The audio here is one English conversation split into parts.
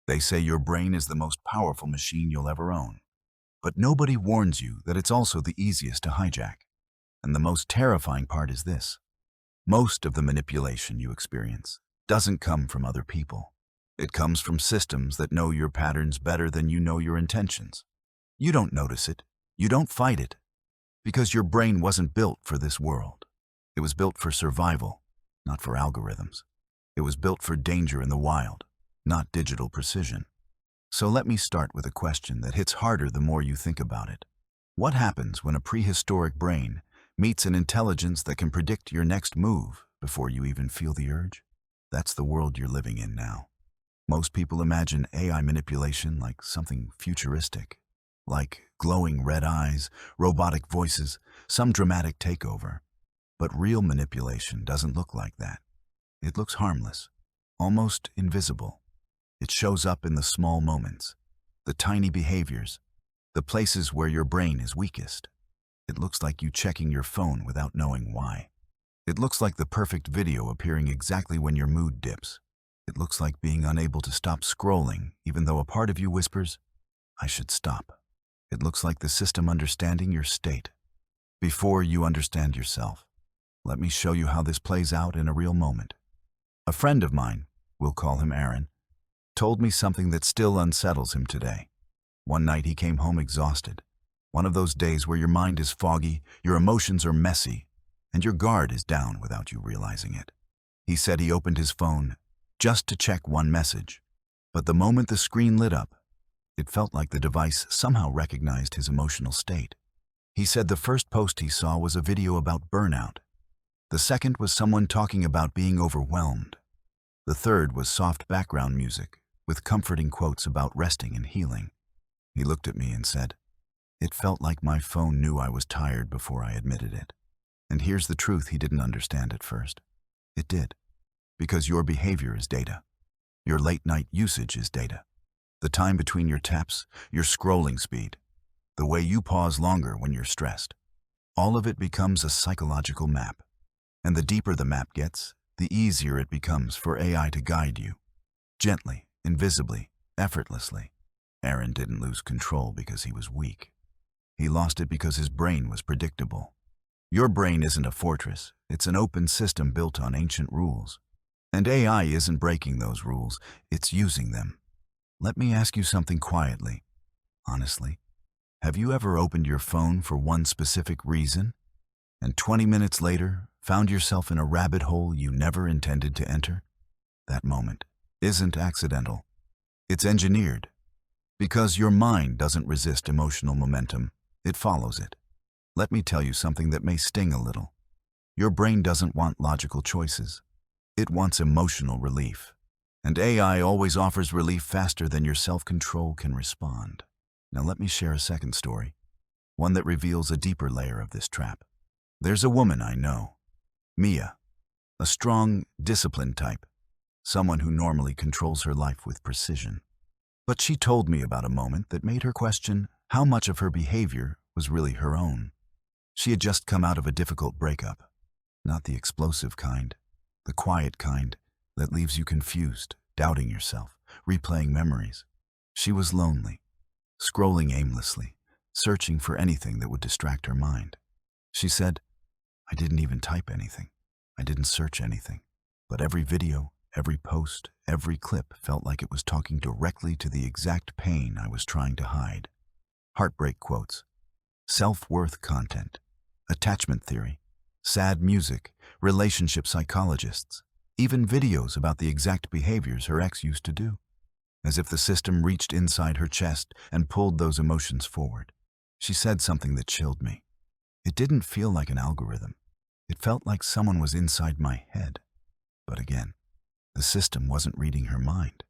They say your brain is the most powerful machine you'll ever own. But nobody warns you that it's also the easiest to hijack. And the most terrifying part is this. Most of the manipulation you experience doesn't come from other people. It comes from systems that know your patterns better than you know your intentions. You don't notice it. You don't fight it. Because your brain wasn't built for this world. It was built for survival, not for algorithms. It was built for danger in the wild, not digital precision. So let me start with a question that hits harder the more you think about it. What happens when a prehistoric brain meets an intelligence that can predict your next move before you even feel the urge? That's the world you're living in now. Most people imagine AI manipulation like something futuristic, like glowing red eyes, robotic voices, some dramatic takeover. But real manipulation doesn't look like that. It looks harmless, almost invisible. It shows up in the small moments, the tiny behaviors, the places where your brain is weakest. It looks like you checking your phone without knowing why. It looks like the perfect video appearing exactly when your mood dips. It looks like being unable to stop scrolling, even though a part of you whispers, "I should stop." It looks like the system understanding your state before you understand yourself. Let me show you how this plays out in a real moment. A friend of mine, we'll call him Aaron, told me something that still unsettles him today. One night he came home exhausted. One of those days where your mind is foggy, your emotions are messy, and your guard is down without you realizing it. He said he opened his phone just to check one message. But the moment the screen lit up, it felt like the device somehow recognized his emotional state. He said the first post he saw was a video about burnout. The second was someone talking about being overwhelmed. The third was soft background music with comforting quotes about resting and healing. He looked at me and said, "It felt like my phone knew I was tired before I admitted it." And here's the truth he didn't understand at first. It did. Because your behavior is data. Your late-night usage is data. The time between your taps, your scrolling speed, the way you pause longer when you're stressed. All of it becomes a psychological map. And the deeper the map gets, the easier it becomes for AI to guide you. Gently, invisibly, effortlessly. Aaron didn't lose control because he was weak. He lost it because his brain was predictable. Your brain isn't a fortress. It's an open system built on ancient rules. And AI isn't breaking those rules. It's using them. Let me ask you something quietly. Honestly, have you ever opened your phone for one specific reason, and 20 minutes later found yourself in a rabbit hole you never intended to enter? That moment isn't accidental. It's engineered. Because your mind doesn't resist emotional momentum, it follows it. Let me tell you something that may sting a little. Your brain doesn't want logical choices. It wants emotional relief. And AI always offers relief faster than your self-control can respond. Now let me share a second story, one that reveals a deeper layer of this trap. There's a woman I know, Mia, a strong, disciplined type, someone who normally controls her life with precision. But she told me about a moment that made her question how much of her behavior was really her own. She had just come out of a difficult breakup, not the explosive kind, the quiet kind that leaves you confused, doubting yourself, replaying memories. She was lonely, scrolling aimlessly, searching for anything that would distract her mind. She said, "I didn't even type anything. I didn't search anything. But every video, every post, every clip felt like it was talking directly to the exact pain I was trying to hide." Heartbreak quotes, self-worth content, attachment theory, sad music, relationship psychologists, even videos about the exact behaviors her ex used to do. As if the system reached inside her chest and pulled those emotions forward. She said something that chilled me. It didn't feel like an algorithm. It felt like someone was inside my head. But again, the system wasn't reading her mind.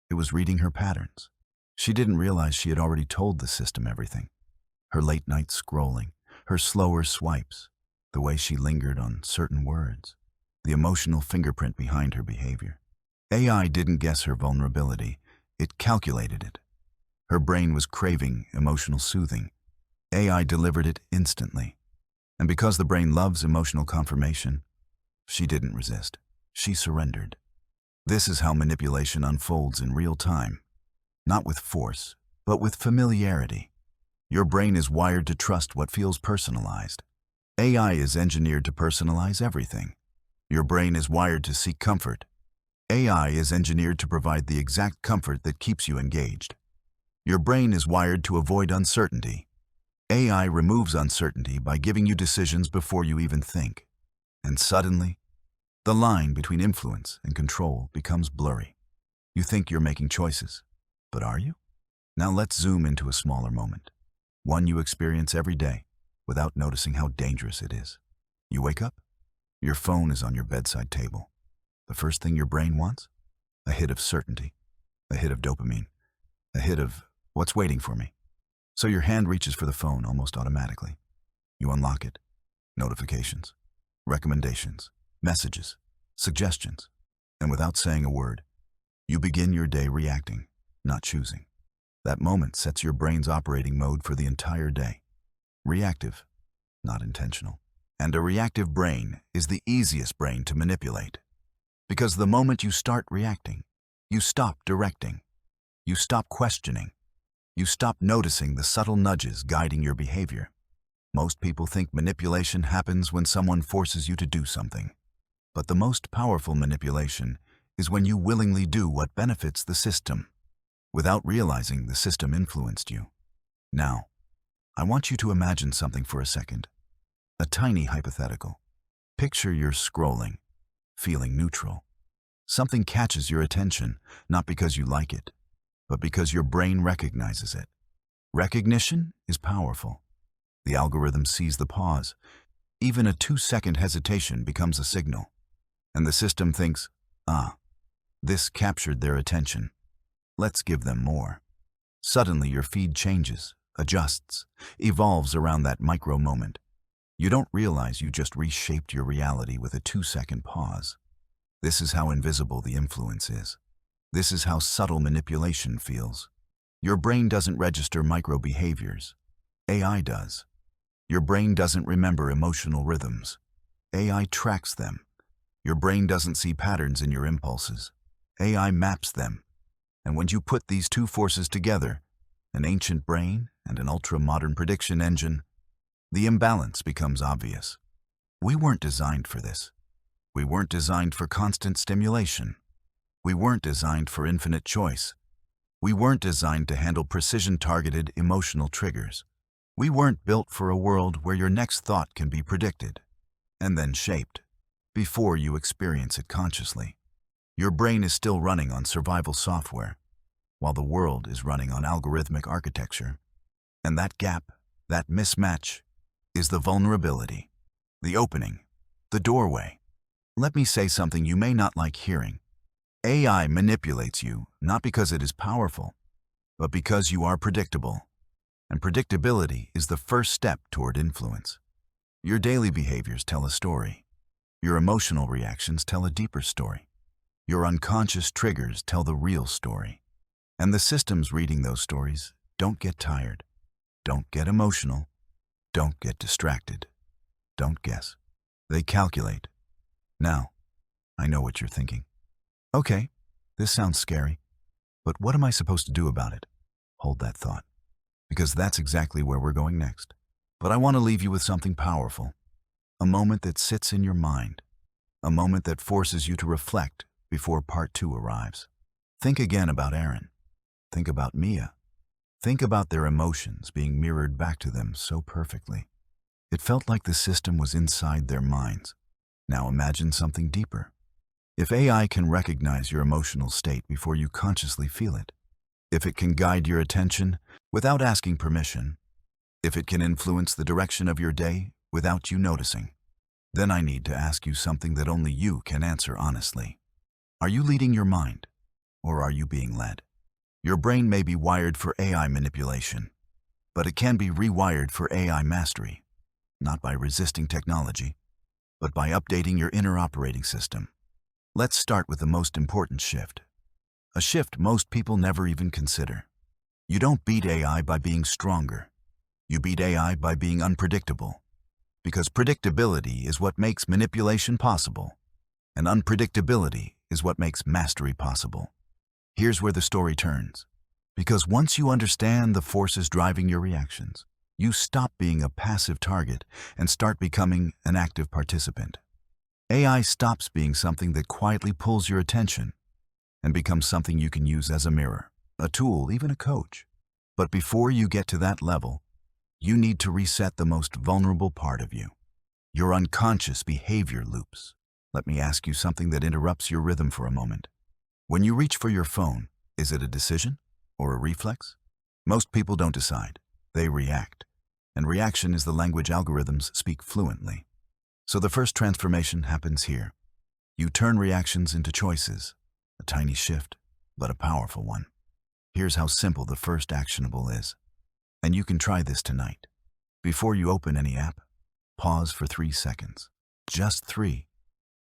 It was reading her patterns. She didn't realize she had already told the system everything. Her late-night scrolling, her slower swipes, the way she lingered on certain words, the emotional fingerprint behind her behavior. AI didn't guess her vulnerability. It calculated it. Her brain was craving emotional soothing. AI delivered it instantly. And because the brain loves emotional confirmation, she didn't resist. She surrendered. This is how manipulation unfolds in real time, not with force, but with familiarity. Your brain is wired to trust what feels personalized. AI is engineered to personalize everything. Your brain is wired to seek comfort. AI is engineered to provide the exact comfort that keeps you engaged. Your brain is wired to avoid uncertainty. AI removes uncertainty by giving you decisions before you even think. And suddenly, the line between influence and control becomes blurry. You think you're making choices, but are you? Now let's zoom into a smaller moment, one you experience every day without noticing how dangerous it is. You wake up, your phone is on your bedside table. The first thing your brain wants? A hit of certainty, a hit of dopamine, a hit of what's waiting for me. So your hand reaches for the phone almost automatically. You unlock it. Notifications, recommendations, messages, suggestions. And without saying a word, you begin your day reacting, not choosing. That moment sets your brain's operating mode for the entire day. Reactive, not intentional. And a reactive brain is the easiest brain to manipulate. Because the moment you start reacting, you stop directing. You stop questioning. You stop noticing the subtle nudges guiding your behavior. Most people think manipulation happens when someone forces you to do something. But the most powerful manipulation is when you willingly do what benefits the system, without realizing the system influenced you. Now, I want you to imagine something for a second. A tiny hypothetical. Picture you're scrolling, feeling neutral. Something catches your attention, not because you like it, but because your brain recognizes it. Recognition is powerful. The algorithm sees the pause. Even a 2-second hesitation becomes a signal. And the system thinks, this captured their attention. Let's give them more. Suddenly your feed changes, adjusts, evolves around that micro moment. You don't realize you just reshaped your reality with a 2-second pause. This is how invisible the influence is. This is how subtle manipulation feels. Your brain doesn't register micro behaviors. AI does. Your brain doesn't remember emotional rhythms. AI tracks them. Your brain doesn't see patterns in your impulses. AI maps them. And when you put these two forces together, an ancient brain and an ultra-modern prediction engine, the imbalance becomes obvious. We weren't designed for this. We weren't designed for constant stimulation. We weren't designed for infinite choice. We weren't designed to handle precision-targeted emotional triggers. We weren't built for a world where your next thought can be predicted and then shaped before you experience it consciously. Your brain is still running on survival software, while the world is running on algorithmic architecture. And that gap, that mismatch, is the vulnerability, the opening, the doorway. Let me say something you may not like hearing. AI manipulates you not because it is powerful, but because you are predictable. And predictability is the first step toward influence. Your daily behaviors tell a story. Your emotional reactions tell a deeper story. Your unconscious triggers tell the real story. And the systems reading those stories don't get tired. Don't get emotional. Don't get distracted. Don't guess. They calculate. Now, I know what you're thinking. Okay, this sounds scary, but what am I supposed to do about it? Hold that thought, because that's exactly where we're going next. But I want to leave you with something powerful, a moment that sits in your mind, a moment that forces you to reflect before part 2 arrives. Think again about Aaron. Think about Mia. Think about their emotions being mirrored back to them so perfectly. It felt like the system was inside their minds. Now imagine something deeper. If AI can recognize your emotional state before you consciously feel it, if it can guide your attention without asking permission, if it can influence the direction of your day without you noticing, then I need to ask you something that only you can answer honestly. Are you leading your mind, or are you being led? Your brain may be wired for AI manipulation, but it can be rewired for AI mastery, not by resisting technology, but by updating your inner operating system. Let's start with the most important shift. A shift most people never even consider. You don't beat AI by being stronger. You beat AI by being unpredictable. Because predictability is what makes manipulation possible, and unpredictability is what makes mastery possible. Here's where the story turns. Because once you understand the forces driving your reactions, you stop being a passive target and start becoming an active participant. AI stops being something that quietly pulls your attention and becomes something you can use as a mirror, a tool, even a coach. But before you get to that level, you need to reset the most vulnerable part of you, your unconscious behavior loops. Let me ask you something that interrupts your rhythm for a moment. When you reach for your phone, is it a decision or a reflex? Most people don't decide, they react. And reaction is the language algorithms speak fluently. So the first transformation happens here. You turn reactions into choices, a tiny shift, but a powerful one. Here's how simple the first actionable is. And you can try this tonight. Before you open any app, pause for 3 seconds. Just 3.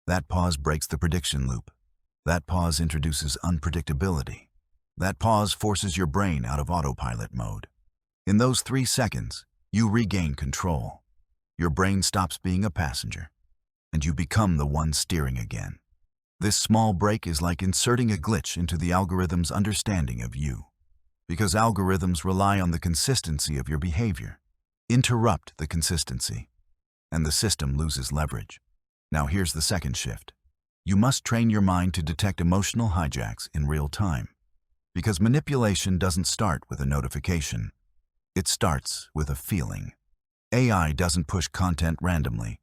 That pause breaks the prediction loop. That pause introduces unpredictability. That pause forces your brain out of autopilot mode. In those 3 seconds, you regain control. Your brain stops being a passenger, and you become the one steering again. This small break is like inserting a glitch into the algorithm's understanding of you. Because algorithms rely on the consistency of your behavior. Interrupt the consistency, and the system loses leverage. Now here's the second shift. You must train your mind to detect emotional hijacks in real time. Because manipulation doesn't start with a notification. It starts with a feeling. AI doesn't push content randomly.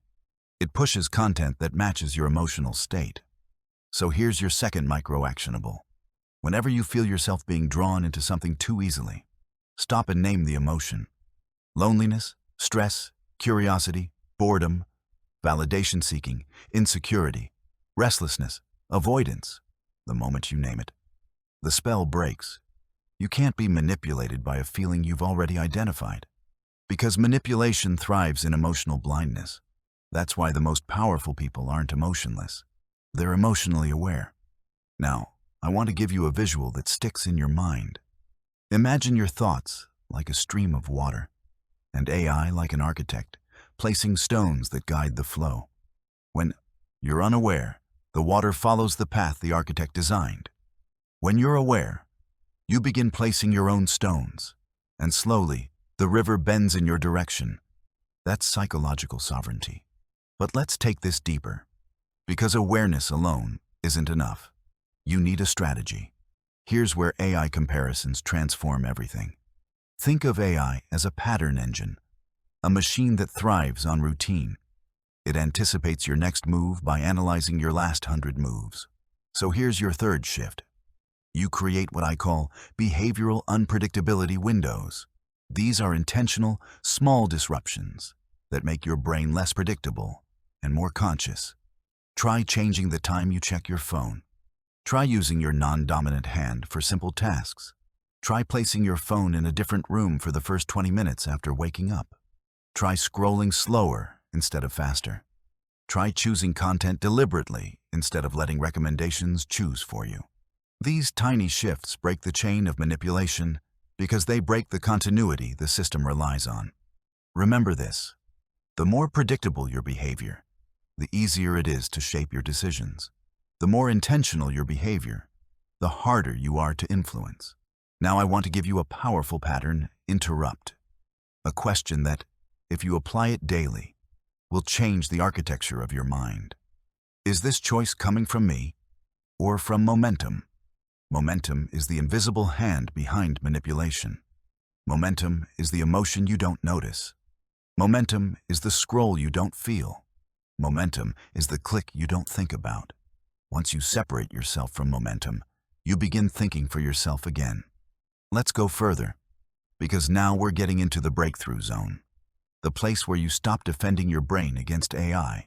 It pushes content that matches your emotional state. So here's your second micro-actionable. Whenever you feel yourself being drawn into something too easily, stop and name the emotion. Loneliness, stress, curiosity, boredom, validation-seeking, insecurity, restlessness, avoidance. The moment you name it, the spell breaks. You can't be manipulated by a feeling you've already identified. Because manipulation thrives in emotional blindness. That's why the most powerful people aren't emotionless. They're emotionally aware. Now, I want to give you a visual that sticks in your mind. Imagine your thoughts like a stream of water, and AI like an architect, placing stones that guide the flow. When you're unaware, the water follows the path the architect designed. When you're aware, you begin placing your own stones, and slowly, the river bends in your direction. That's psychological sovereignty. But let's take this deeper. Because awareness alone isn't enough. You need a strategy. Here's where AI comparisons transform everything. Think of AI as a pattern engine, a machine that thrives on routine. It anticipates your next move by analyzing your last 100 moves. So here's your third shift. You create what I call behavioral unpredictability windows. These are intentional, small disruptions that make your brain less predictable and more conscious. Try changing the time you check your phone. Try using your non-dominant hand for simple tasks. Try placing your phone in a different room for the first 20 minutes after waking up. Try scrolling slower instead of faster. Try choosing content deliberately instead of letting recommendations choose for you. These tiny shifts break the chain of manipulation because they break the continuity the system relies on. Remember this: the more predictable your behavior, the easier it is to shape your decisions. The more intentional your behavior, the harder you are to influence. Now I want to give you a powerful pattern: interrupt. A question that, if you apply it daily, will change the architecture of your mind. Is this choice coming from me or from momentum? Momentum is the invisible hand behind manipulation. Momentum is the emotion you don't notice. Momentum is the scroll you don't feel. Momentum is the click you don't think about. Once you separate yourself from momentum, you begin thinking for yourself again. Let's go further, because now we're getting into the breakthrough zone, the place where you stop defending your brain against AI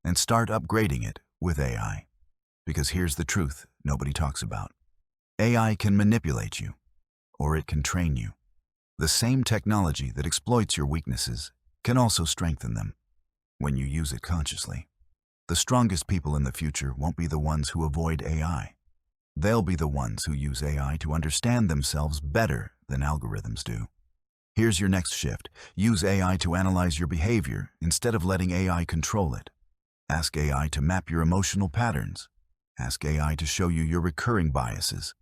and start upgrading it with AI. Because here's the truth nobody talks about. AI can manipulate you, or it can train you. The same technology that exploits your weaknesses can also strengthen them when you use it consciously. The strongest people in the future won't be the ones who avoid AI. They'll be the ones who use AI to understand themselves better than algorithms do. Here's your next shift. Use AI to analyze your behavior instead of letting AI control it. Ask AI to map your emotional patterns. Ask AI to show you your recurring biases.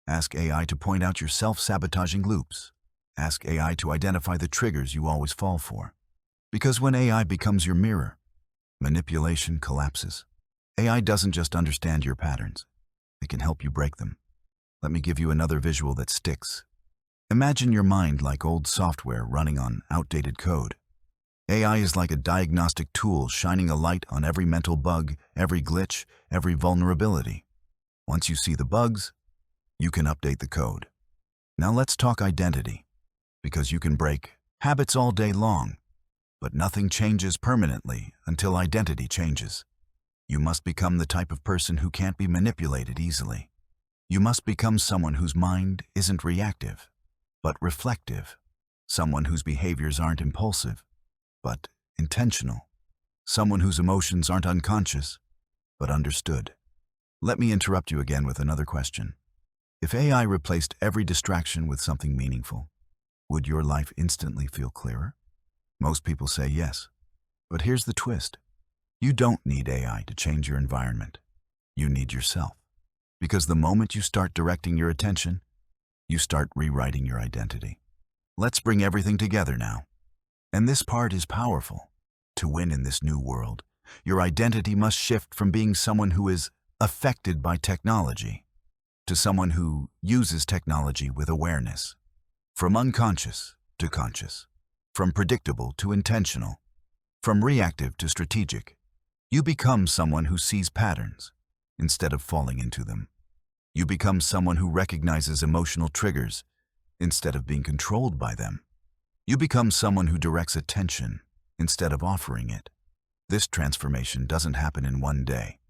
Ask AI to point out your self-sabotaging loops. Ask AI to identify the triggers you always fall for. Because when AI becomes your mirror, manipulation collapses. AI doesn't just understand your patterns. It can help you break them. Let me give you another visual that sticks. Imagine your mind like old software running on outdated code. AI is like a diagnostic tool shining a light on every mental bug, every glitch, every vulnerability. Once you see the bugs, you can update the code. Now let's talk identity, because you can break habits all day long, but nothing changes permanently until identity changes. You must become the type of person who can't be manipulated easily. You must become someone whose mind isn't reactive, but reflective. Someone whose behaviors aren't impulsive, but intentional. Someone whose emotions aren't unconscious, but understood. Let me interrupt you again with another question. If AI replaced every distraction with something meaningful, would your life instantly feel clearer? Most people say yes. But here's the twist. You don't need AI to change your environment. You need yourself. Because the moment you start directing your attention, you start rewriting your identity. Let's bring everything together now. And this part is powerful. To win in this new world, your identity must shift from being someone who is affected by technology to someone who uses technology with awareness. From unconscious to conscious. From predictable to intentional. From reactive to strategic. You become someone who sees patterns instead of falling into them. You become someone who recognizes emotional triggers instead of being controlled by them. You become someone who directs attention instead of offering it. This transformation doesn't happen in one day,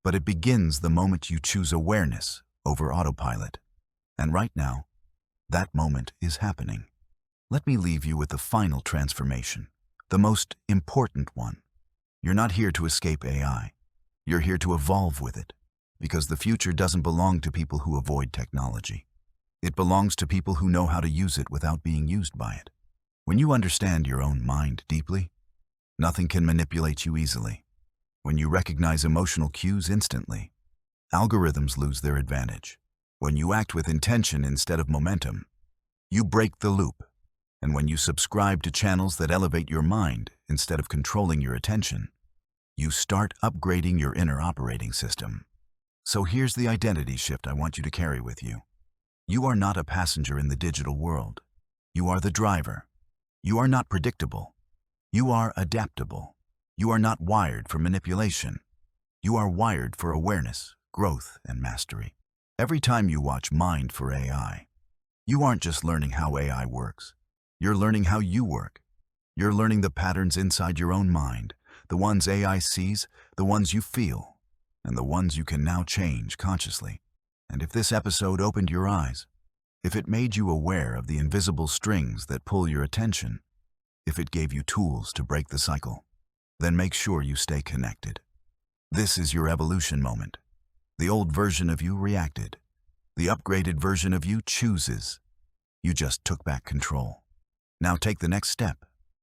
but it begins the moment you choose awareness over autopilot. And right now, that moment is happening. Let me leave you with the final transformation, the most important one. You're not here to escape AI. You're here to evolve with it, because the future doesn't belong to people who avoid technology. It belongs to people who know how to use it without being used by it. When you understand your own mind deeply, nothing can manipulate you easily. When you recognize emotional cues instantly, algorithms lose their advantage. When you act with intention instead of momentum, you break the loop. And when you subscribe to channels that elevate your mind instead of controlling your attention, you start upgrading your inner operating system. So here's the identity shift I want you to carry with you. You are not a passenger in the digital world. You are the driver. You are not predictable. You are adaptable. You are not wired for manipulation. You are wired for awareness, growth, and mastery. Every time you watch Mind for AI, you aren't just learning how AI works. You're learning how you work. You're learning the patterns inside your own mind, the ones AI sees, the ones you feel, and the ones you can now change consciously. And if this episode opened your eyes, if it made you aware of the invisible strings that pull your attention, if it gave you tools to break the cycle, then make sure you stay connected. This is your evolution moment. The old version of you reacted. The upgraded version of you chooses. You just took back control. Now take the next step.